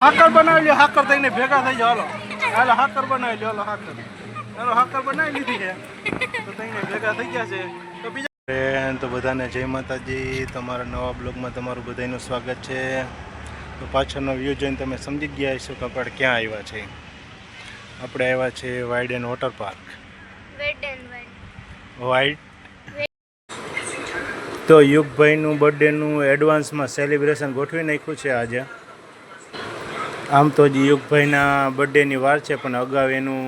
હાકર બનાવી લ્યો, હાકર થઈને ભેગા થઈ જાવ. હાલો હાકર બનાવી લ્યો. હાલો હાકર બનાવી લીધી છે તો થઈને ભેગા થઈ ગયા છે. તો બીજા તો બધાને જય માતાજી. તમારા નવા બ્લોગમાં તમારું બધાનું સ્વાગત છે. તો પાછળનો વ્યૂ જોઈને તમે સમજી ગયા હશો કે આપણે ક્યાં આવ્યા છે. આપણે આવ્યા છે wide and water park. Wide તો યુગભાઈનું બર્થડેનું એડવાન્સમાં સેલિબ્રેશન ગોઠવી નાખ્યું છે આજે. આમ તો જ યુગભાઈના બર્થડેની વાર છે, પણ અગાઉ એનું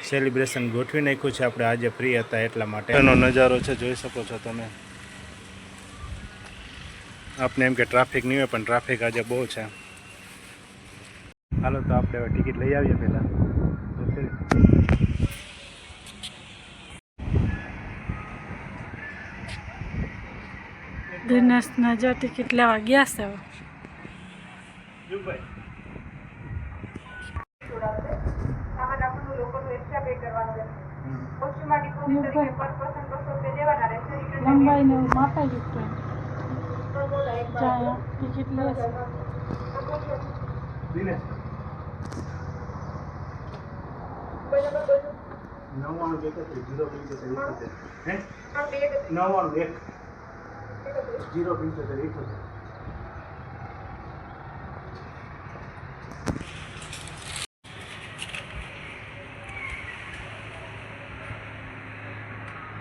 સેલિબ્રેશન ગોઠવી નાખ્યું છે. આપણે આજે ફ્રી હતા એટલા માટે એનો નજારો છે, જોઈ શકો છો તમે. આપને એમ કે ટ્રાફિક નહીં હોય, પણ ટ્રાફિક આજે બહુ છે. હાલો તો આપણે હવે ટિકિટ લઈ આવીએ પહેલાં. દિનેશના જો ટિકિટ લેવા ગયા છે. લંબાઈને માપાઈ દીધું ટિકિટ લે છે.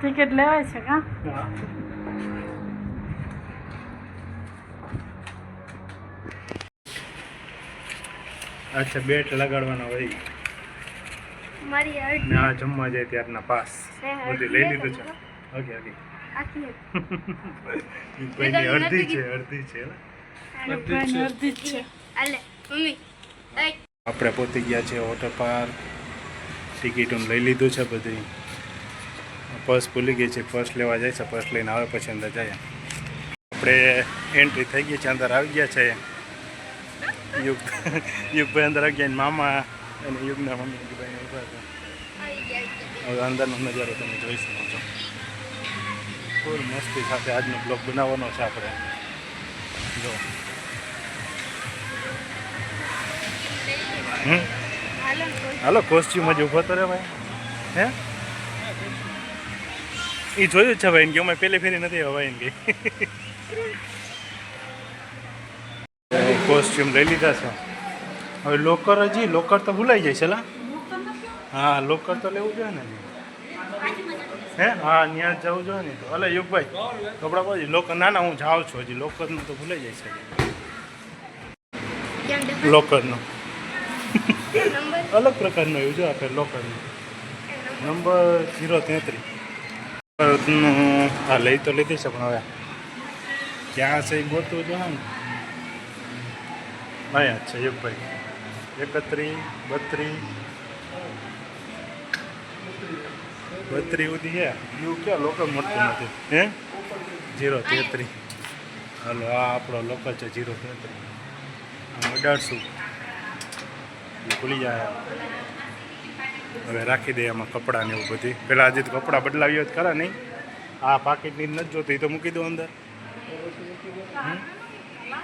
ટિકિટ લેવાય છે કા? અચ્છા, બેટ લગાડવાના હોય મારી ના જમવા જાય ત્યારના પાસ બધું લઈ લીધું છે. Okay okay. અડધી છે આપણે પહોંચી ગયા છે વોટર પાર્ક. ટિકિટો લઈ લીધું છે બધી. પર્સ ભૂલી ગઈ છે, પર્સ લેવા જાય છે. પર્સ લઈને આવે પછી અંદર જાય. આપણે એન્ટ્રી થઈ ગઈ છે, અંદર આવી ગયા છે. યુગભાઈ અંદર આવી ગયા, મામા અને યુગના મમ્મી ભાઈ ઉભા છે. હવે અંદરનો નજારો તમે જોઈ શકો છો. ફૂલ મસ્તી સાથે આજનો બ્લોગ બનાવવાનો છે આપણે. જો હાલો કોસ્ચ્યુમ જ ઊભો તો રે ભાઈ. હે એ જોયું જ છે ભાઈ કે અમે પહેલી ફેરી નથી હવાઈ ગઈ. કોસ્ચ્યુમ લઈ લીધા છે. હવે લોકર તો ભૂલાઈ જાય છે લા. હા લોકર તો લેવું જોઈએ ને. હે હા ત્યાં જવું જોઈએ ને. તો અલે યુગભાઈ કપડા પછી લોકર ના હું જાઉં છું હજી. લોકરનું તો ભૂલાઈ જાય છે. લોકરનો અલગ પ્રકારનો એવું જો આપણે લોકરનો નંબર 033. હા લઈ તો લીધી છે, પણ હવે ક્યાં છે એ ગોતવું જો ને. અહીંયા છે યુગભાઈ 31 32 સુધી છે. એવું ક્યાં લોકલ મળતું નથી. હે 033. હાલો આ આપણો લોકલ છે 033. આમ 1800 ભૂલી જાય. હવે રાખી દે એમાં કપડાં ને એવું બધી. પહેલાં આજે તો કપડાં બદલાવ્યો જ ખરા નહીં. આ પાકીટની નથી જોતી તો મૂકી દો અંદર.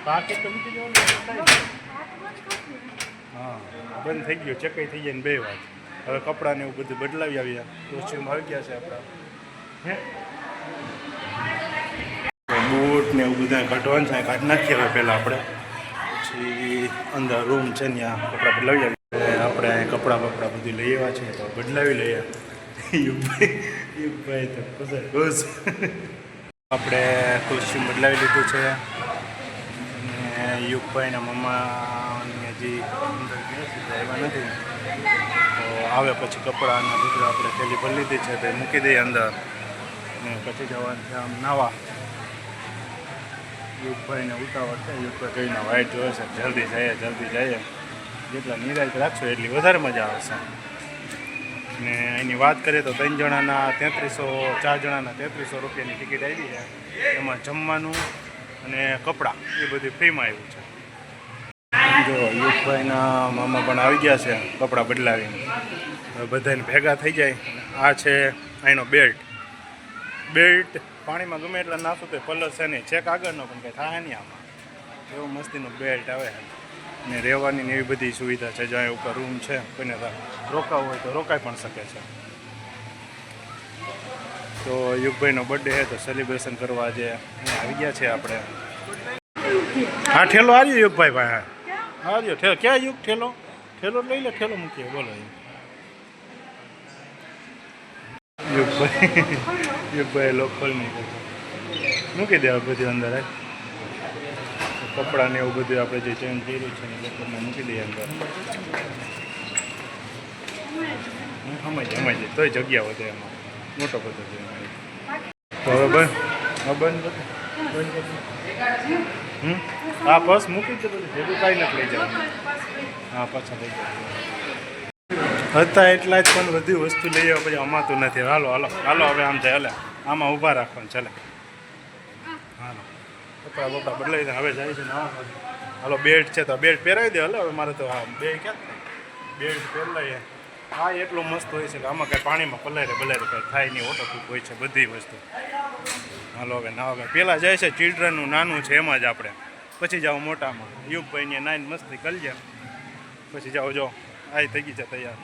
પાકીટ તો મૂકી દો અંદર. હા બંધ થઈ ગયો, ચેકાઈ થઈ જાય ને 2 વાર. હવે કપડાં ને એવું બધું બદલાવી આવ્યા. કોસ્ચ્યુમ આવી ગયા છે આપણા. હે બૂટ ને એવું બધા કાઢવાનું છે, કાઢી નાખીએ હવે પહેલાં આપણે. પછી અંદર રૂમ છે ત્યાં કપડાં બદલાવી આવીએ. આપણે કપડાં બધું લઈ આવ્યા છે તો બદલાવી લઈએ. યુગભાઈ તો ખુશ. આપણે કોસ્ચ્યુમ બદલાવી લીધું છે. અને યુગભાઈના મમ્માની હજી અંદર આવ્યા નથી. તો આવે પછી કપડાના બધું આપણે થેલી ભરી લીધી છે તો મૂકી દઈએ અંદર. અને પછી જવાનું છે આમ નાવા. યુગભાઈને ઉતાવળ છે. યુગભાઈ કહીને વાઇટ જોવે છે જલ્દી જઈએ. જેટલા નિરાશ રાખશો એટલી વધારે મજા આવશે. ને એની વાત કરીએ તો 3 જણાના 3300, 4 જણાના 3300 રૂપિયાની ટિકિટ આવી છે. એમાં જમવાનું અને કપડાં એ બધું ફ્રીમાં આવ્યું છે. જો યુગભાઈના મામા પણ આવી ગયા છે કપડાં બદલાવીને. હવે બધાને ભેગા થઈ જાય. આ છે અહીંનો બેલ્ટ પાણીમાં ગમે એટલા નાખો તો કલર છે નહીં. ચેક આગળનો પણ કંઈ થાય નહીં આમાં. એવો મસ્તીનો બેલ્ટ આવે છે. ને રહેવાની ને એવી બધી સુવિધા છે. જ્યાં ઉપર રૂમ છે, કોઈને રોકાવું હોય તો રોકાઈ પણ શકે છે. તો યુગભાઈનો બર્થડે છે તો સેલિબ્રેશન કરવા આજે અહીંયા આવી ગયા છે આપણે. હા ઠેલો આવ્યો યુગભાઈ ભાઈ. હા આવ્યો ઠેલો. ક્યાં યુગ ઠેલો? ઠેલો લઈ લે, ઠેલો મૂકીએ. બોલો યુગભાઈ લોકલ નહીં કરતો મૂકી દે બધી અંદર. કપડાં ને એવું બધું આપણે જે ચેન્જ કર્યું છે ને લોકલમાં મૂકી દઈએ અંદર. સમજ તોય જગ્યા વધે એમાં, મોટો બધો છે. તો હવે બંધ હા બસ મૂકી જ બધું ભેગું કાંઈ નથી લઈ જવાનું. હા પાછા લઈ જાય હતા એટલા જ, પણ બધી વસ્તુ લઈ આવે પછી અમાતું નથી. હાલો હાલો હાલો હવે આમ જાય. હાલે આમાં ઊભા રાખવાનું ચાલે. હાલો કપડા બપડા બદલાવી દે. હવે જાય છે ને હાલો બેડ છે તો બેડ પહેરાવી દે. હાલો હવે મારે તો હા બે ક્યાં બેડ પહેરલાઈએ. હા એટલું મસ્ત હોય છે કે આમાં કાંઈ પાણીમાં પલારે કાંઈ થાય નહીં. ઓટોપ્રૂફ હોય છે બધી વસ્તુ. હાલો હવે નાવા. પહેલાં જાય છે ચિલ્ડ્રનનું નાનું છે એમાં જ આપણે, પછી જાઓ મોટામાં. યુગભાઈને નાઈન મસ્તી કરી જાય પછી જાઓ. જો આ થઈ ગઈ છે તૈયાર.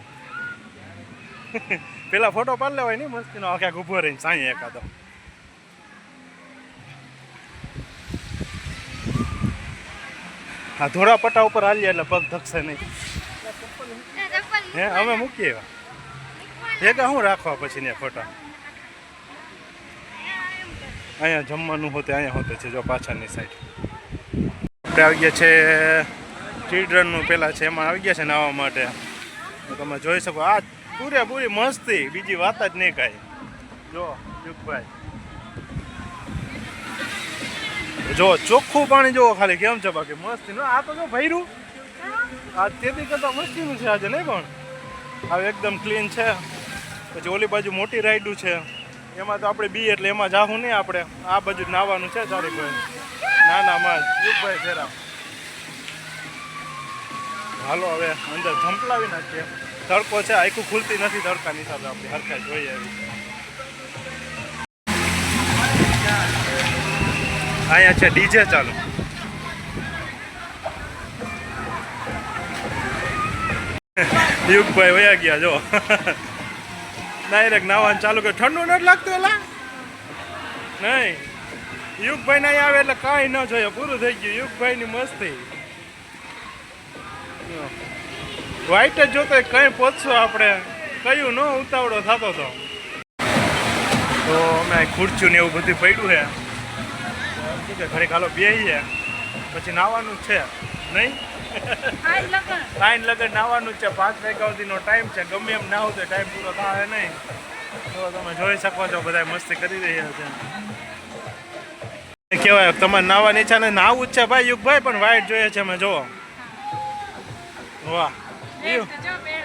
પેલા ફોટો પાડી લેવાય નહીં મસ્તીનો, ક્યાંક ઊભો રહીને સાંઈ એકાદો. હા ધોળા પટ્ટા ઉપર હાલીએ એટલે પગ ધકશે નહીં. હે અમે મૂકીએ એવા ભેગા શું રાખવા પછી ને ફોટા. અહીંયા જમવાનું હોતે અહીંયા હોતે છે. જો પાછળની સાઈડ આપણે આવી ગયા છે ચિલ્ડ્રનનું પહેલાં છે એમાં આવી ગયા છે નાહવા માટે. તો તમે જોઈ શકો આ પૂરેપૂરી મસ્તી, બીજી વાત જ નહીં કાંઈ. જો યુગભાઈ જો ચોખ્ખું પાણી જોવો ખાલી કેમ છે. બાકી મસ્તી આ તો જો ભર્યું આ તેથી કરતાં મસ્તીનું છે આજે નહીં. પણ હવે એકદમ ક્લીન છે. પછી ઓલી બાજુ મોટી રાઈડું છે એમાં તો આપણે બી એટલે એમાં જાવું નહીં. આપણે આ બાજુ નાહવાનું છે સારી કોઈ ના માં યુગભાઈ ફેરા. હાલો હવે અંદર ઝંપલાવી નાખીએ. તડકો છે આખું ખુલતી નથી તડકાની સાથે આપણે હરખા જોઈએ એવી. અહીંયા છે ડીજે ચાલુ. યુગભાઈ વયા ગયા જો ડાયરેક્ટ નાવાનું ચાલુ કર્યું. ઠંડુ નથી લાગતું એલા નહીં. યુગભાઈ ના આવે એટલે કાંઈ ન જોઈએ, પૂરું થઈ ગયું. યુગભાઈની મસ્તી વાઈટ જ જોતો કઈ પહોંચશું આપણે, કયું ન ઉતાવળો થતો હતો. તો અમે ખુરચ્યું ને એવું બધું પડ્યું છે. શું કે ઘરે ખાલો બેસીએ પછી નાવાનું જ છે નહીં. ફાઇન લગન નાવાનું જ છે. 5 વાગ્યા સુધીનો ટાઈમ છે. ગમે એમ નાવું તો ટાઈમ પૂરો થાય નહીં. તો તમે જોઈ શકો છો બધા મસ્તી કરી રહ્યા છે. કહેવાય તમારે નાવાની ઈચ્છા ને નાવું જ છે ભાઈ યુગભાઈ, પણ વાઈટ જોઈએ છે અમે. જુઓ વાહ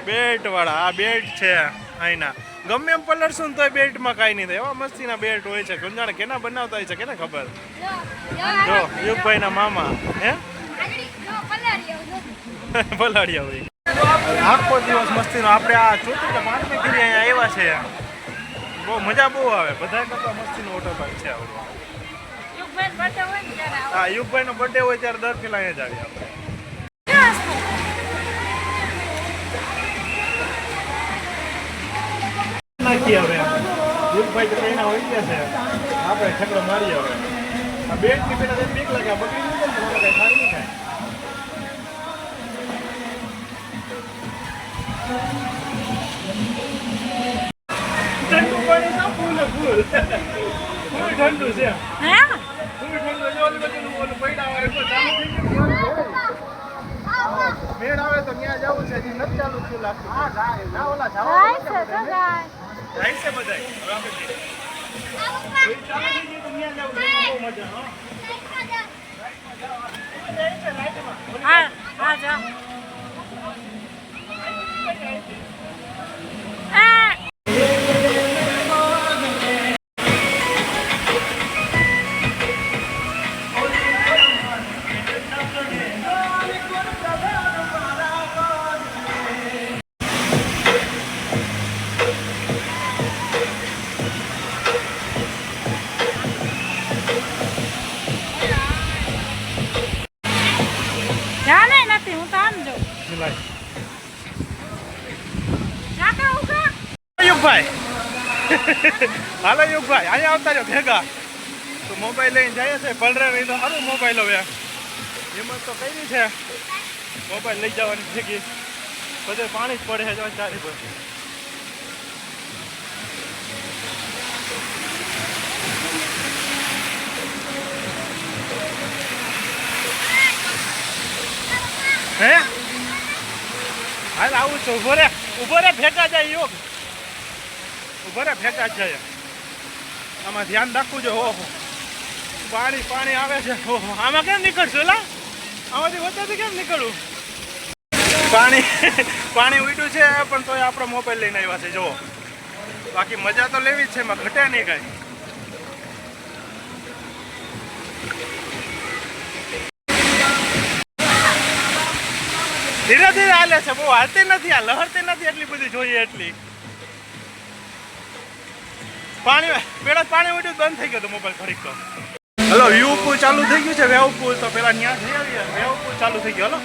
બેલ્ટ વાળા. આ બેલ્ટ છે અહીંના. ગમે એમ પલળશું ને તોય બેલ્ટમાં કાંઈ નહીં થાય. એવા મસ્તીના બેલ્ટ હોય છે. જાણે કેના બનાવતા હોય છે કેને ખબર. જો યુગભાઈના મામા હે પલાળ્યા હોય. આખો દિવસ મસ્તીનો આપણે આ 4 કે 5મી ફેરી અહીંયા આવ્યા છે. બહુ મજા બહુ આવે. બધા કરતા મસ્તીનો વોટર પાર્ક છે આવડો. હા યુગભાઈનો બર્થડે હોય ત્યારે દર પેલા અહીંયા જ આવીએ આપણે. નાખીએ હવે યુગભાઈ તો એના હોય ગયા છે. આપણે ઠેકડો મારીએ હવે. આ બેટની પેલા બીક લાગે. બકરી નહીં કઈ થાય નહીં થાય. ઠંડુ પાણી ના ફૂલ ફૂલ ઠંડુ છે. ફૂલ ઠંડુ જો ઓલી બધું ઓલું પૈડા આવે તો ચાલુ થઈ ગયું. મેળ આવે તો ત્યાં જવું છે. હજી નથી ચાલુ થયું લાગતું. હા જાય ના ઓલા જવા જાય છે બધાય. હવે આપણે ચાલુ થઈ ગયું તો ત્યાં જવું છે. બહુ મજા. હા હા જા. જાને નથી હું તો મિલાય યુગભાઈ હાલો યુગભાઈ અહીંયા આવતા રહ્યો ભેગા તો મોબાઈલ લઈને જાય છે પલરે નહીં તો સારું મોબાઈલ હવે હિંમત તો કરી છે મોબાઈલ લઈ જવાની ભેગી બધે પાણી જ પડે છે જો ચારે પર હે હાલ આવું છું ઉભો રે ભેગા જાય યોગ ઉભો રે ભેગા જાય આમાં ધ્યાન રાખવું જો ઓહો પાણી આવે છે ઓહો આમાં કેમ નીકળશું લા આમાંથી વચ્ચેથી કેમ નીકળવું પાણી ઉડ્યું છે પણ તોય આપણો મોબાઈલ લઈને આવ્યા છે જુઓ બાકી મજા તો લેવી જ છે એમાં ઘટે નહીં કાંઈ ધીરે ધીરે હાલે છે બહુ હાલતી નથી આ લહરતી નથી એટલી બધી જોઈએ એટલી પેલા પાણી ઉડ્યું બંધ થઈ ગયો તો મોબાઈલ ઘડીક તો હલો વ્યૂ પુલ ચાલુ થઈ ગયું છે વેવ પુલ તો પેલા ત્યાં જઈ આવીએ વેવ પુલ ચાલુ થઈ ગયો હલો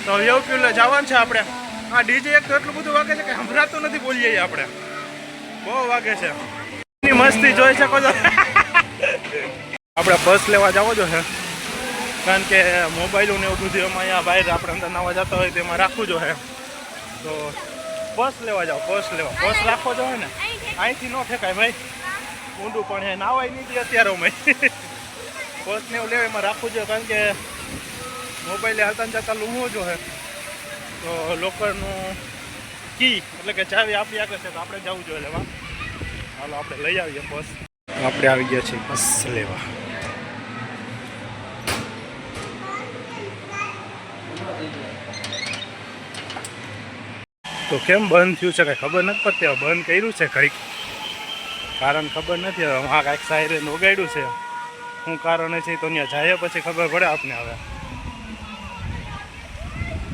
તો વેવ પુલ જવાનું છે આપણે આ ડીજે એક તો એટલું બધું વાગે છે કે સંભળાતું નથી બોલીએ આપણે બહુ વાગે છે એની મસ્તી જોઈ શકો છો આપણે બસ લેવા જવો જો છે કારણ કે મોબાઈલો ને એવું બધું એમાં અહીંયા બહાર આપણે અંદર નવા જતા હોય તેમાં રાખવું જો છે તો બસ લેવા જાઓ બસ રાખવો જો ને અહીંથી ન ફેંકાય ભાઈ ઊંડું પણ હે નાવાય નહીં અત્યારે અમે બસને એવું લેવા એમાં રાખવું જોઈએ કારણ કે મોબાઈલે હાલતા જતા લૂમવો જો હે તો લોકરનું કી એટલે કે ચાવી આપી આગળ છે તો આપણે જવું જોઈએ લેવા હાલો આપણે લઈ આવીએ બસ આપણે આવી ગયા છીએ બસ લેવા તો કેમ બંધ થયું છે કાંઈ ખબર નથી પડતી બંધ કર્યું છે ઘડીક કારણ ખબર નથી હવે આ કાંઈક સાયરેન વગાડ્યું છે શું કારણ છે તો ત્યાં જાય પછી ખબર પડે આપને હવે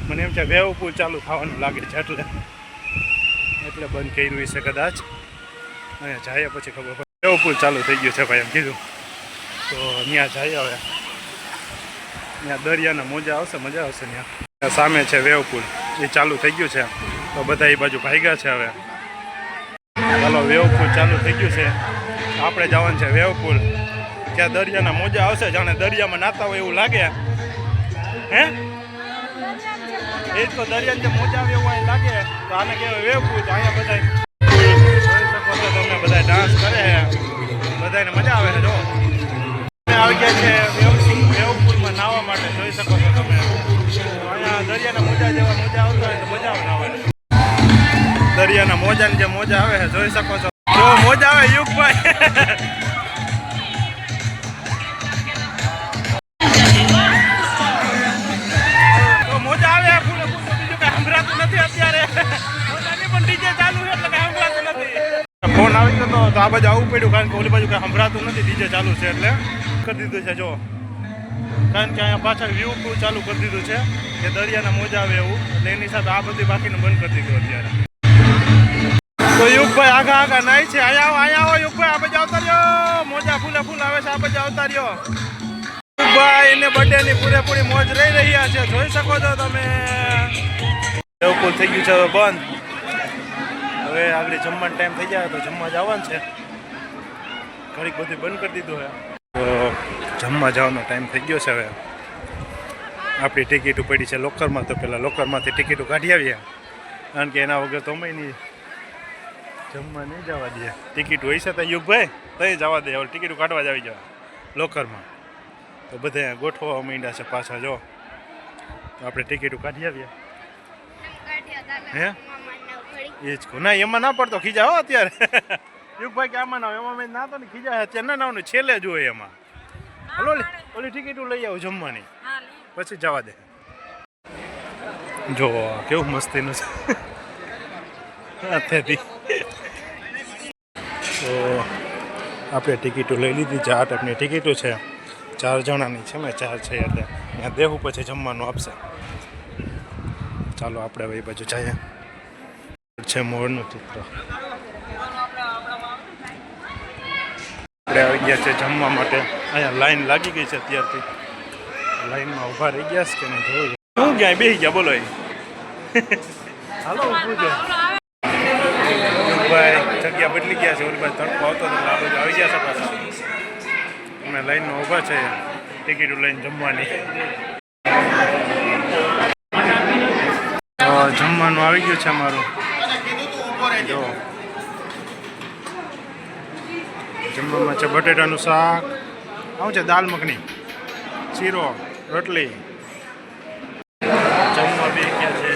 મને એમ છે વેવ પુલ ચાલુ થવાનું લાગે છે એટલે બંધ કર્યું છે કદાચ અહીંયા જાય પછી ખબર પડે વેવ પુલ ચાલુ થઈ ગયું છે ભાઈ એમ કીધું તો ત્યાં જાય હવે ત્યાં દરિયાના મોજા આવશે મજા આવશે ત્યાં સામે છે વેવ પુલ એ ચાલુ થઈ ગયું છે તો બધા એ બાજુ ભાગ્યા છે હવે ચાલો વેવ પુલ ચાલુ થઈ ગયું છે આપણે જવાનું છે વેવ પુલ ત્યાં દરિયાના મોજા આવશે જાણે દરિયામાં નાતા હોય એવું લાગે હે એ જ તો દરિયાને જે મોજા આવે એવું અહીં લાગે તો આને કહેવાય વેવ પુલ તો અહીંયા બધા જોઈ શકો છો તમે બધા ડાન્સ કરે છે બધાને મજા આવે છે જો આવી ગયા છે વેવ પુલમાં નાહવા માટે જોઈ શકો છો તમે અહીંયા દરિયાના મોજા જેવા મોજા આવતા હોય તો મજા આવે નાહવાની દરિયાના મોજાની જે મોજા આવે છે જોઈ શકો છો જો મોજા આવે યુગભાઈ તો મોજા આવે ફૂલે ફૂલ બીજું કઈ સંભળાતું નથી અત્યારે મોજાની પણ ડીજે ચાલુ છે એટલે કઈ સંભળાતું નથી ફોન આવી ગયો તો આ બાજુ આવવું પડ્યું કારણ કે ઓલી બાજુ કઈ સંભળાતું નથી ડીજે ચાલુ છે એટલે કરી દીધું છે જો કારણ કે અહીંયા પાછળ વ્યૂ પુલ ચાલુ કરી દીધું છે કે દરિયાના મોજા આવે એવું એટલે એની સાથે આ બધી બાકીનું બંધ કરી દીધું અત્યારે તો યુગભાઈ આગા નાય છે અહીંયા આવો યુગભાઈ આ બાજુ આવતા રહ્યો મોજા ફૂલે ફૂલ આવે છે આ બાજુ આવતા રહ્યો યુગભાઈ એને બર્થડેની પૂરેપૂરી મોજ રહી રહ્યા છે જોઈ શકો છો તમે વ્યૂ પુલ થઈ ગયું છે હવે બંધ હવે આગળ જમવાનો ટાઈમ થઈ જાય તો જમવા જવાનું છે ઘડીક બધું બંધ કરી દીધું છે તો જમવા જવાનો ટાઈમ થઈ ગયો છે હવે આપણી ટિકિટો પડી છે લોકરમાં તો પહેલાં લોકરમાંથી ટિકિટો કાઢી આવીએ કારણ કે એના વગર તો અમે નહીં જમવા નહીં જવા દઈએ ટિકિટ હોય છે તો યુગભાઈ તો જવા દે હવે ટિકિટો કાઢવા જ આવી જવા લોકરમાં તો બધા ગોઠવવા માંડ્યા છે પાછા જો તો આપણે ટિકિટો કાઢી આવીએ હે એ જ કહું ના એમાં ના પડતો ખીજા હો અત્યારે યુગભાઈ કે આમાં ના એમાં મેં ના તો ને ખીજા અત્યારે ના છેલ્લે જ હોય એમાં હલો ઓલી ટિકિટો લઈ આવું જમવાની પછી જવા દે જો કેવું મસ્તીનું છે અત્યારથી તો આપણે ટિકિટો લઈ લીધી છે 8 આપની ટિકિટો છે 4 જણાની છે મેં 4 છે એટલે ત્યાં દેવું પછી જમવાનું આપશે ચાલો આપણે હવે એ બાજુ જઈએ છે મોરનું ચિત્ર આપણે આવી ગયા છે જમવા માટે અહીંયા લાઈન લાગી ગઈ છે અત્યારથી લાઈનમાં ઊભા રહી ગયા છે કે નહીં જોયું શું ક્યાંય બેસી ગયા બોલો હાલો ઊભું છે ભાઈ જગ્યા બદલી ગયા છે ઓલી ભાઈ તડકો આવતો તો આ બાજુ આવી ગયા છે પાછા અમે લાઈનમાં ઊભા છે ટિકિટો લઈને જમવાની તો જમવાનું આવી ગયું છે અમારું જો જમવામાં છે બટેટાનું શાક આવું છે દાલ મખની શીરો રોટલી જમવા બે ગયા છે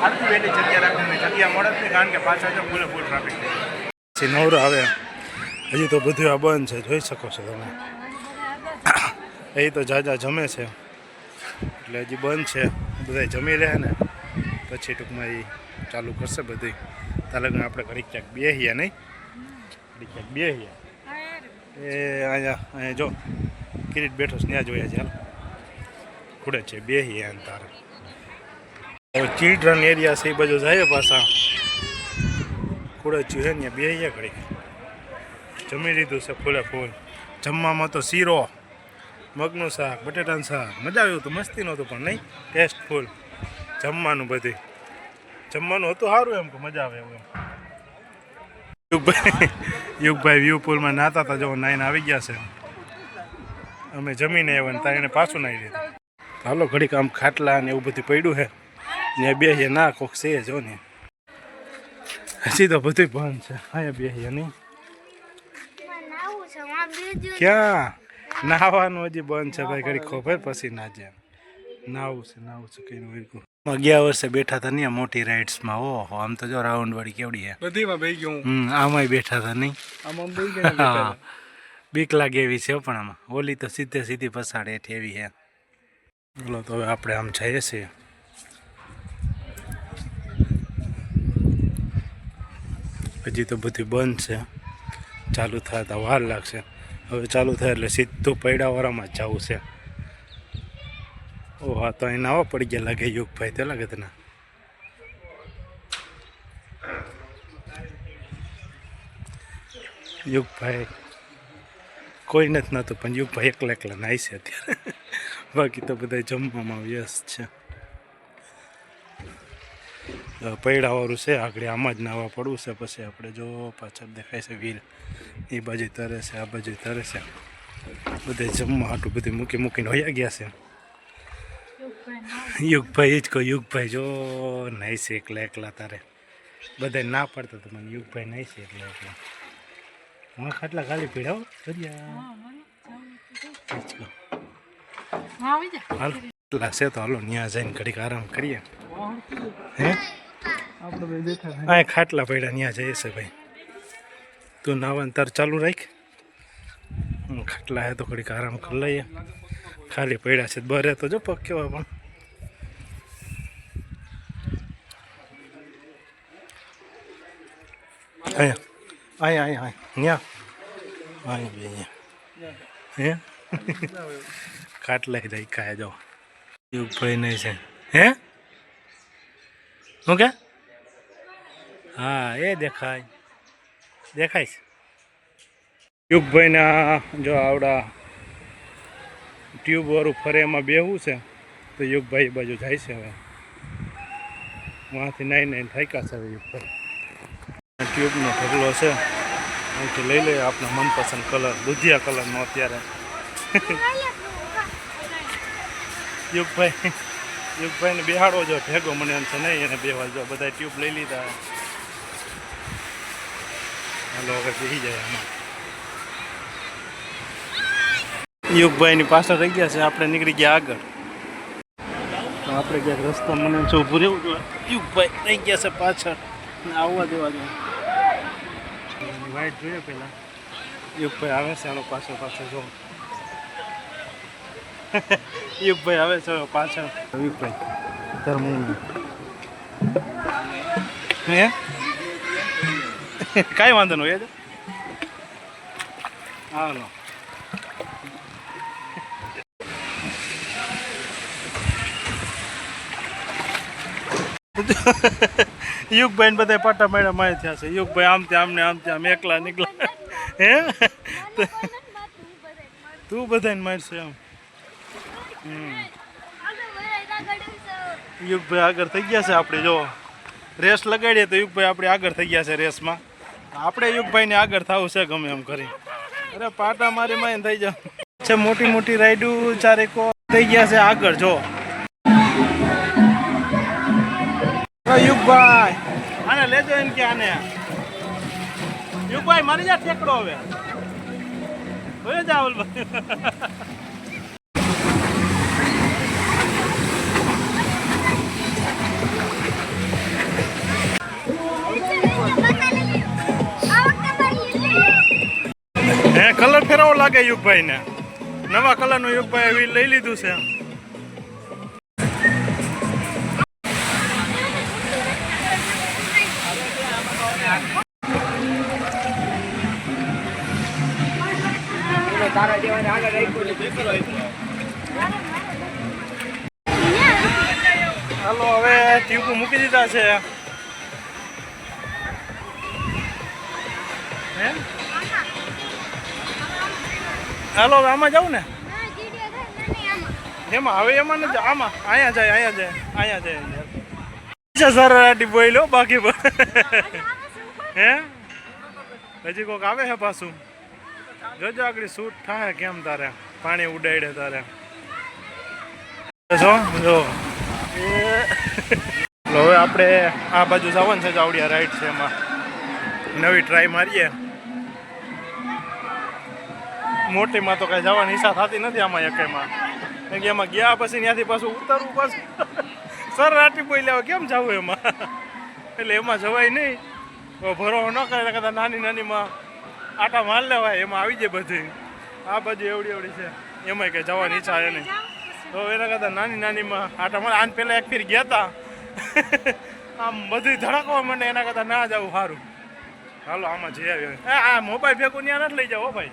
આટલી બેટી જગ્યા રાખવાની જગ્યા મળે જ નહીં કારણ કે પાછા જો ફૂલે ફૂલ ટ્રાફિક પછી નવરો આવે હજી તો બધું આ બંધ છે જોઈ શકો છો તમે એ તો જાજા જમે છે એટલે હજી બંધ છે બધા જમી રહ્યા ને પછી ટૂંકમાં એ ચાલુ કરશે બધી તાલગને આપણે ઘડીક ક્યાંક બેહીએ નહીં ઘડીક ક્યાંક બેહીએ એ અહીંયા જો કિરીટ બેઠો છે ત્યાં જોયા છે ખુડે છે બેહીએ અને તારે હવે ચિલ્ડ્રન એરિયા છે એ બાજુ જાય પાછા ખુડે છે ત્યાં બેહીએ ઘડીક જમી લીધું છે ફૂલે ફૂલ જમવામાં તો શીરો મગનું શાક બટેટાનું શાક મજા આવ્યું હતું મસ્તી નહોતું પણ નહીં ટેસ્ટફુલ જમવાનું બધું જમવાનું હતું સારું એમ કે મજા આવે એવું એમ યુગભાઈ વ્યૂ પુલમાં નાતા હતા જો નાઈને આવી ગયા છે અમે જમીને આવ્યા ને ત્યાં એને પાછું નાહી લીધું હાલો ઘડીક આમ ખાટલા ને એવું બધું પડ્યું છે ને બેહીએ ના કોક છે જો ને હજી તો બધું બંધ છે અહીંયા બેહીએ નહીં ક્યાં નાહવાનું હજી બંધ છે ભાઈ ઘડી ખબર પછી ના જાય નાવું છે કઈ ગયા વર્ષે બેઠા હતા નહીં મોટી રાઇડ્સમાં ઓહો આમ તો જો રાઉન્ડ વાળી કેવડી હે બધીમાં બેહી ગયો આમાંય બેઠા હતા નહીં આમાં બેહી ગયા હા બીક લાગે એવી છે પણ આમાં ઓલી તો સીધી પસાડે એઠી એવી હે બોલો તો હવે આપણે આમ જઈએ છીએ હજી તો બધું બંધ છે ચાલુ થાય તો વાર લાગશે હવે ચાલુ થાય એટલે સીધું પૈડાવાળામાં જ જવું છે ઓ હા તો અહીં નાવા પડી ગયા લાગે યુગભાઈ તે લાગે તને યુગભાઈ કોઈ નથી નહોતું પણ યુગભાઈ એકલા નાહી છે અત્યારે બાકી તો બધા જમવામાં વ્યસ્ત છે પૈડાવાળું છે આગળ આમાં જ નાવા પડવું છે પછી આપણે જો પાછળ દેખાય છે વ્હીલ એ બાજુ તરે છે આ બાજુ તરે છે બધે જમવા હાટું બધું મૂકીને હોયા ગયા છે યુગભાઈ જ કહો યુગભાઈ જો નાહી છે એકલા તારે બધા ના પડતા તો મને યુગભાઈ નાહી છે એકલા હા ખાટલા ખાલી પીડાવો હાલ એટલા છે તો હાલો ત્યાં જઈને ઘડીક આરામ કરીએ હે આપણે બે બેઠા હા ખાટલા પડ્યા ત્યાં જઈએ છે ભાઈ તું નાવાનું તાર ચાલુ રાખ ખાટલા હે તો ઘડીક આરામ કરી લઈએ ખાલી પડ્યા છે બરે તો જો પગ કેવા પણ અહીંયા ત્યાં બે હે ખાટલા જાય કાય જાઓ યુગભાઈ નહીં છે હે શું કે હા એ દેખાય છે યુગભાઈના જો આવડા ટ્યુબવાળું ફરે એમાં બેહવું છે તો યુગભાઈ બાજુ જાય છે હવે વहाँથી નાઈને થાક્યા છે હવે યુગભાઈ ટ્યુબનો ઢગલો છે અહીંથી લઈ લઈએ આપણા મનપસંદ કલર દૂધિયા કલરનો અત્યારે યુગભાઈને બેહાડવો જો ભેગો મને એમ છે નહીં એને બેહવા જો બધા ટ્યુબ લઈ લીધા હાલો હવે બેસી જાય આમાં યુગભાઈની પાછળ રહી ગયા છે આપણે નીકળી ગયા આગળ તો આપણે ક્યાંક રસ્તા મને એમ છે ઊભું રહેવું જોઈએ યુગભાઈ રહી ગયા છે પાછળ આવવા દેવા જોઈએ વાઇટ જોઈએ પહેલાં યુગભાઈ આવે છે આનો પાછળ જો યુગભાઈ આવે છે પાછળ યુગભાઈ તાર મમ્મી હે કાંઈ વાંધો નહીં એ હાલો યુગભાઈ ને બધા પાટા માર્યા મારે થયા છે યુગભાઈ આમ ત્યાં એકલા નીકળ્યા હે તું બધાને મારશે એમ યુગભાઈ આગળ થઈ ગયા છે આપણે જો રેસ લગાડીએ તો યુગભાઈ આપણે આગળ થઈ ગયા છે રેસમાં આપણે યુગભાઈને આગળ થવું છે ગમે એમ કરી અરે પાટા મારી મારીને થઈ જાવ છે મોટી મોટી રાઈડું ચારેકો થઈ ગયા છે આગળ જો યુગભાઈ આને લેજો એમ કે આને યુગભાઈ મારી જા ઠેકડો હવે હોય જા ઓલભાઈ હે કલર ફેરવો લાગે યુગભાઈને નવા કલરનું યુગભાઈ વ્હીલ લઈ લીધું છે હાલો હવે ટ્યુબ મૂકી દીધા છે હે હાલો હવે આમાં જાઉં ને એમાં હવે એમાં નથી આમાં અહીંયા જાય સર બોલ્યો બાકી હે હજી કોઈક આવે છે પાછું જોજો આગળ શૂટ થાય કેમ તારે પાણી ઉડાડે તારે જો હવે આપણે આ બાજુ જવાનું છે જાવડિયા રાઈડ છે એમાં નવી ટ્રાય મારીએ મોટીમાં તો કાંઈ જવાની ઈચ્છા થતી નથી આમાં એકેમાં કેમ કે એમાં ગયા પછી ત્યાંથી પાછું ઉતરવું પાછું સર રાટી બોલ્યા કેમ જવું એમાં એટલે એમાં જવાય નહીં ભરો ન કરે કદાચ નાની નાનીમાં આટા માર લેવાય એમાં આવી જાય બધી આ બાજુ એવડી છે એમાંય કંઈ જવાની ઈચ્છા એ નહીં તો એના કરતાં નાની નાનીમાં આટા મારે આને પહેલાં એક ફેર ગયા હતા આમ બધી ધડકવા માંડે એના કરતાં ના જવું સારું હાલો આમાં જઈ આવ્યો આ મોબાઈલ ભેગું ત્યાં નથી લઈ જાઓ ભાઈ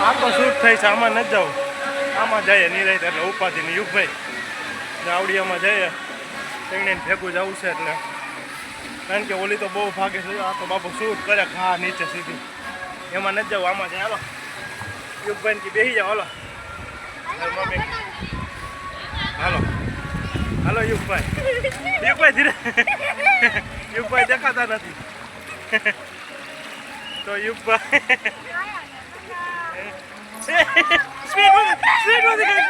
આ તો શૂટ થઈ છે આમાં નથી જાવ આમાં જઈએ નિરાય એટલે ઉપાધિની યુગભાઈ આવડિયામાં જઈએ તેને ભેગું જવું છે એટલે કારણ કે ઓલી તો બહુ ભાગે છે આ તો બાપુ શૂટ કરે ઘા નીચે સીધી એમાં નથી જવું આમાં જાય હાલો યુગભાઈ કે બેસી જાઓ હાલો મમ્મી હાલો હાલો યુગભાઈ ધીરે યુગભાઈ દેખાતા નથી તો યુગભાઈ સ્પીડ વધી ગઈ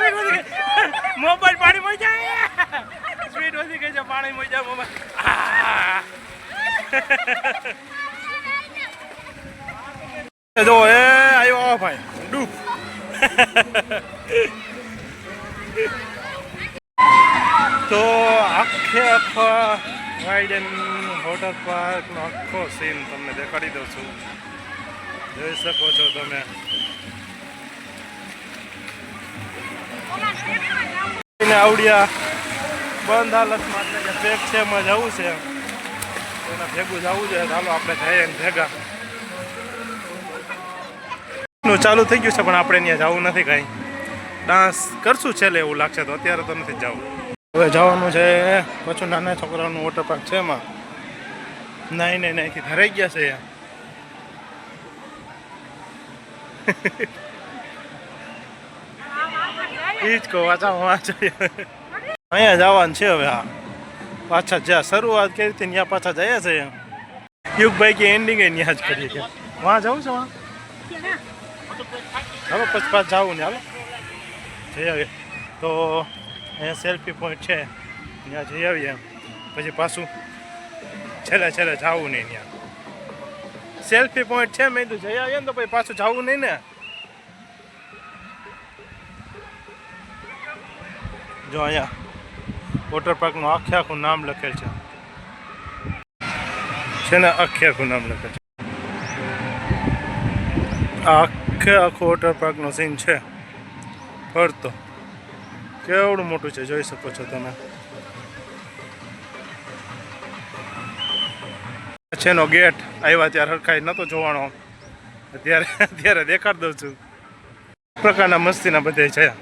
મોબાઈલ પાણી મળી જાય સ્પીડ વધી ગઈ છે પાણી મળી જાય મોબાઈલ જો એ આવ્યો ભાઈ ડૂબ તો આખા રાઇડન વોટર પાર્કનો આખો સીન તમને દેખાડી દઉં છું જોઈ શકો છો તમે આવડિયા બંધ હાલતમાં એટલે કે પેક છે એમાં જવું છે એના ભેગું જવું છે ચાલો આપણે જઈએ ને ભેગા ચાલુ થઈ ગયું છે પણ આપણે ત્યાં જવું નથી કાંઈ ડાન્સ કરશું છેલ્લે એવું લાગશે તો અત્યારે તો નથી જવું હવે જવાનું છે પાછું નાના છોકરાઓનું વોટર પાર્ક છે એમાં નાઈથી ધરાઈ ગયા છે હિચકો વાંચા અહીંયા જવાનું છે હવે હા પાછા જ્યાં શરૂઆત કરી હતી ત્યાં પાછા જયા છે યુગભાઈ કે એન્ડિંગ ત્યાં જ કરીએ છીએ વાં જવું છે વાં હવે પછી પાછા જવું ને હાલો જઈ આવીએ તો અહીંયા સેલ્ફી પોઈન્ટ છે ત્યાં જઈ આવીએ પછી પાછું છેલ્લે જવું નહીં ત્યાં સેલ્ફી પોઈન્ટ છે મેં તો જઈ આવીએ ને તો પછી પાછું જવું નહીં ને જો અહીંયા વોટર પાર્કનું આખું નામ લખેલ છે ને આખું નામ લખેલ છે આખો વોટર પાર્કનો સીન છે ફરતો કેવડું મોટું છે જોઈ શકો છો તમે છેનો ગેટ આવ્યા ત્યારે હરખાઈ નહોતો જોવાનો અત્યારે દેખાડ દઉં છું પ્રકારના મસ્તીના બધે છે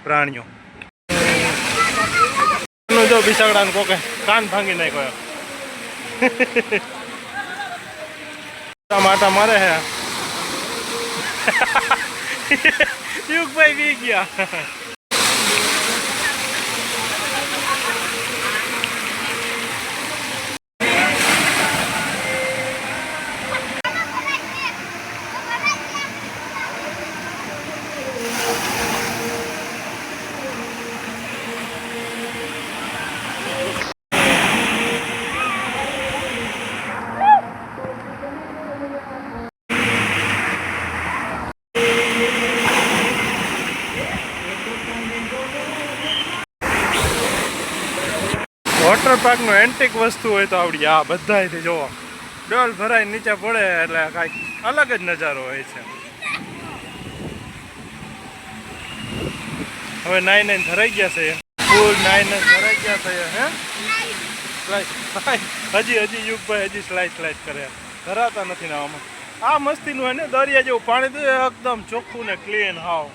પ્રાણીઓ જો બિસાગડાને કોકે કાન ભાંગી નાખ્યો માટા મારે હે યુગભાઈ વી ગયા વોટર પાર્કનું એન્ટિક વસ્તુ હોય તો આવડી આ બધાયથી જોવો ડોલ ભરાઈ નીચે પડે એટલે કાંઈક અલગ જ નજારો હોય છે હવે નાઈ નાઈને ધરાઈ ગયા છે ફૂલ નાઈ ધરાઈ ગયા છે હે હજી યુગભાઈ હજી સ્લાઇડ કરે ધરાતા નથી નાવામાં આ મસ્તીનું હોય ને દરિયા જેવું પાણી તો એકદમ ચોખ્ખું ને ક્લીન હાવ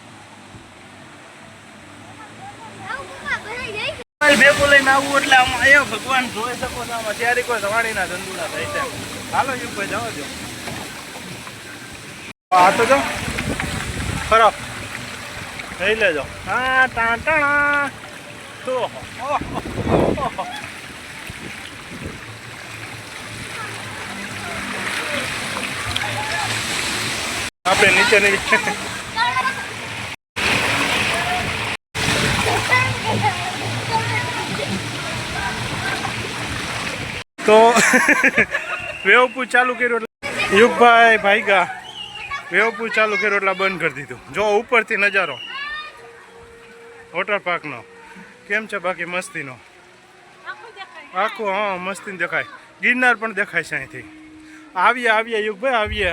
ભેગું લઈને આવવું એટલે આમાં એ ભગવાન જોઈ શકો છો આમાં ત્યારે કોઈ સવાણીના ધંધુડા થાય છે હાલો યુગભાઈ જવા દો આ તો જો ખરો લઈ લેજો હા ટાણા તો આપણે નીચે નહીં તો વેવપુર ચાલુ કર્યું એટલે યુગભાઈ ભાઈગા વેવપુર ચાલુ કર્યું એટલે બંધ કરી દીધું જો ઉપરથી નજારો વોટર પાર્કનો કેમ છે બાકી મસ્તીનો આખું હા મસ્તી દેખાય ગિરનાર પણ દેખાય છે અહીંથી આવીએ યુગભાઈ આવીએ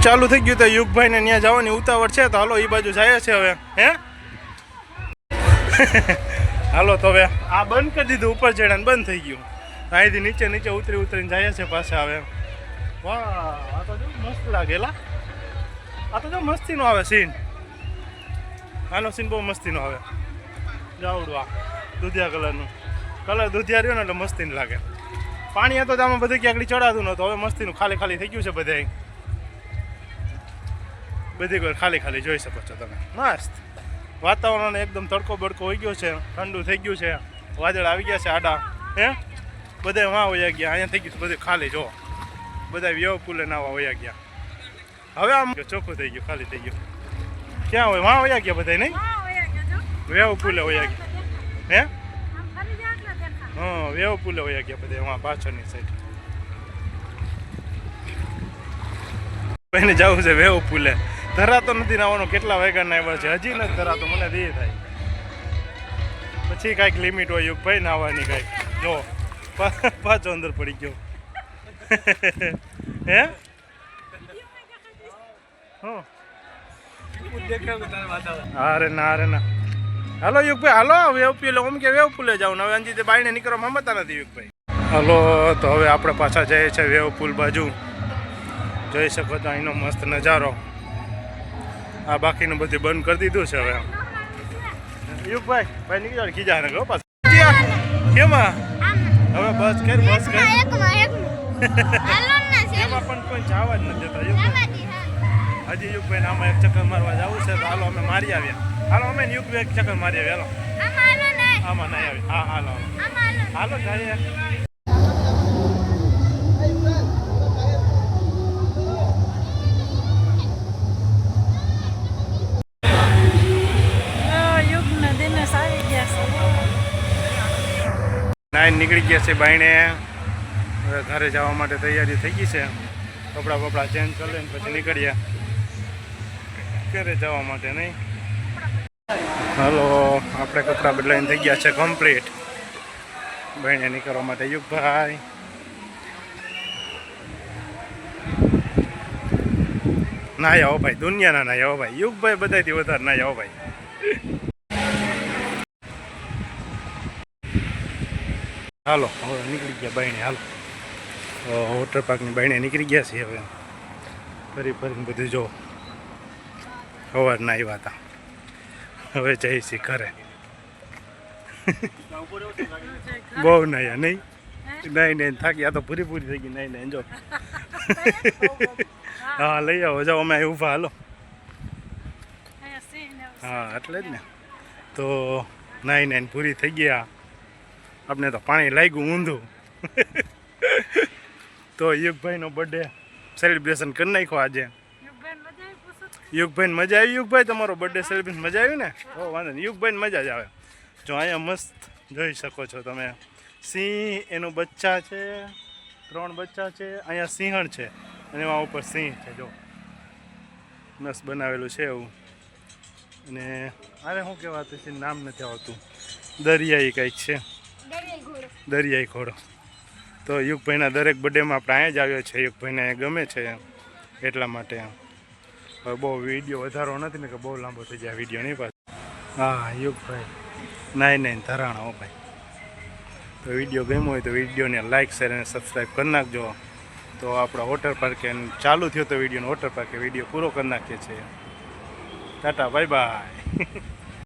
ચાલુ થઈ ગયું તો યુગભાઈને ત્યાં જવાની ઉતાવળ છે તો હાલો એ બાજુ જાય છે હવે હે હાલો તો હવે આ બંધ કરી દીધું ઉપર ચડાને બંધ થઈ ગયું અહીંથી નીચે ઉતરીને જાય છે પાછા હવે વાહ આ તો જો મસ્ત લાગેલા આ તો જો મસ્તીનો આવે સીન આનો સીન બહુ મસ્તીનો આવે જાવડું આ દૂધિયા કલરનું કલર દૂધિયા રહ્યો ને એટલે મસ્તીનું લાગે પાણી હતું તો આમાં બધે ક્યાંક ચડાતું નહોતું હવે મસ્તીનું ખાલી થઈ ગયું છે બધે બધી કોઈ ખાલી જોઈ શકો છો તમે મસ્ત વાતાવરણ એકદમ તડકો બડકો હોઈ ગયો છે ઠંડુ થઈ ગયું છે વાદળ આવી ગયા છે આડા હે બધા વાં વયા ગયા અહીંયા થઈ ગયું બધું ખાલી જો બધા વ્યવ પુલે નાવા વયા ગયા હવે આમ ચોખ્ખું થઈ ગયું ખાલી થઈ ગયું ક્યાં હોય વાં વયા ગયા બધા નહીં વ્યવ પુલે વયા ગયા હે હા વ્યવ પુલે વયા ગયા બધા વાં પાછળની સાઈડ એને જવું છે વ્યવ પુલે ધરાતો નથી નાવાનો કેટલા વાગ્યાના આવ્યા છે હજી નથી ધરાતો મને દે થાય પછી કાંઈક લિમિટ હોય યુગભાઈ નાવાની કાંઈક જો પાછો અંદર પડી ગયો હે અરે ના હાલો યુગભાઈ હાલો વેવ પુલે ઓમ કે વેવ પુલે જાવ ને હવે અંજી બાઈને નીકળવા મમતા નથી યુગભાઈ હાલો તો હવે આપણે પાછા જઈએ છીએ વેવ પુલ બાજુ જોઈ શકો તો અહીંનો મસ્ત નજારો આ બાકીનું બધું બંધ કરી દીધું છે હવે યુગભાઈ ભાઈ નીકળ્યા ખીજા ને ગયો પાછા કેમાં હવે બસ કર એમાં પણ કોઈ જવા જ નથી દેતા યુગભાઈ હજી યુગભાઈ આમાં એક ચક્કર મારવા જવું છે તો હાલો અમે મારી આવ્યા હાલો અમે યુગભાઈ એક ચક્કર મારી આવ્યા હાલો આમાં નહીં આવી હા હાલો જઈએ નાઈન નીકળી ગયા છે બાયણે હવે ઘરે જવા માટે તૈયારી થઈ ગઈ છે કપડાં બપડા ચેન્જ કરી લઈને પછી નીકળ્યા ઘરે જવા માટે નહીં હાલો આપણે કપડાં બદલાઈને થઈ ગયા છે કમ્પ્લીટ બાયણે નીકળવા માટે યુગભાઈ ના આવો ભાઈ દુનિયાના ના આવો ભાઈ યુગભાઈ બધાથી વધારે ના આવો ભાઈ હાલો હવે નીકળી ગયા બાયણે હાલો વોટર પાર્કની બાયણે નીકળી ગયા છીએ હવે ફરીને બધું જો સવારના આવ્યા હતા હવે જઈશી ઘરે. બહુ નાયા નહીં નહીં થાકી આ તો પૂરી થઈ ગઈ નહીં જો. હા લઈ આવો જાઓ અમે અહીં ઊભા હાલો. હા એટલે જ ને તો નાઈને પૂરી થઈ ગયા. આપણે તો પાણી લાગ્યું ઊંધું. તો યુગભાઈનો બર્થડે સેલિબ્રેશન કરી નાખ્યો આજે. યુગભાઈને મજા આવી? યુગભાઈ તમારો બર્થડે સેલિબ્રેશન મજા આવી ને? તો વાંધો નહીં, યુગભાઈને મજા જ આવે. જો અહીંયા મસ્ત જોઈ શકો છો તમે સિંહ, એનું બચ્ચા છે, 3 બચ્ચા છે. અહીંયા સિંહણ છે અને એમાં ઉપર સિંહ છે. જો મસ્ત બનાવેલું છે એવું. અને અરે શું કહેવાતું છે નામ નથી આવતું, દરિયાઈ કંઈક છે, દરિયાઈ ઘોડો. તો યુગભાઈના દરેક બર્થડેમાં આપણે અહીંયા જ આવ્યો છે. યુગભાઈને ગમે છે એટલા માટે. હવે બહુ વિડીયો વધારો નથી ને કે બહુ લાંબો થઈ જાય વિડીયો નહીં પાછો. હા યુગભાઈ નાઈ ધરાણા હો ભાઈ. તો વિડીયો ગમ્યો હોય તો વિડીયોને લાઇક શેર અને સબસ્ક્રાઈબ કરી નાખજો. તો આપણા વોટર પાર્કે ચાલુ થયો તો વિડીયોનો વોટર પાર્કે વિડીયો પૂરો કરી નાખીએ છીએ. Tata bye bye.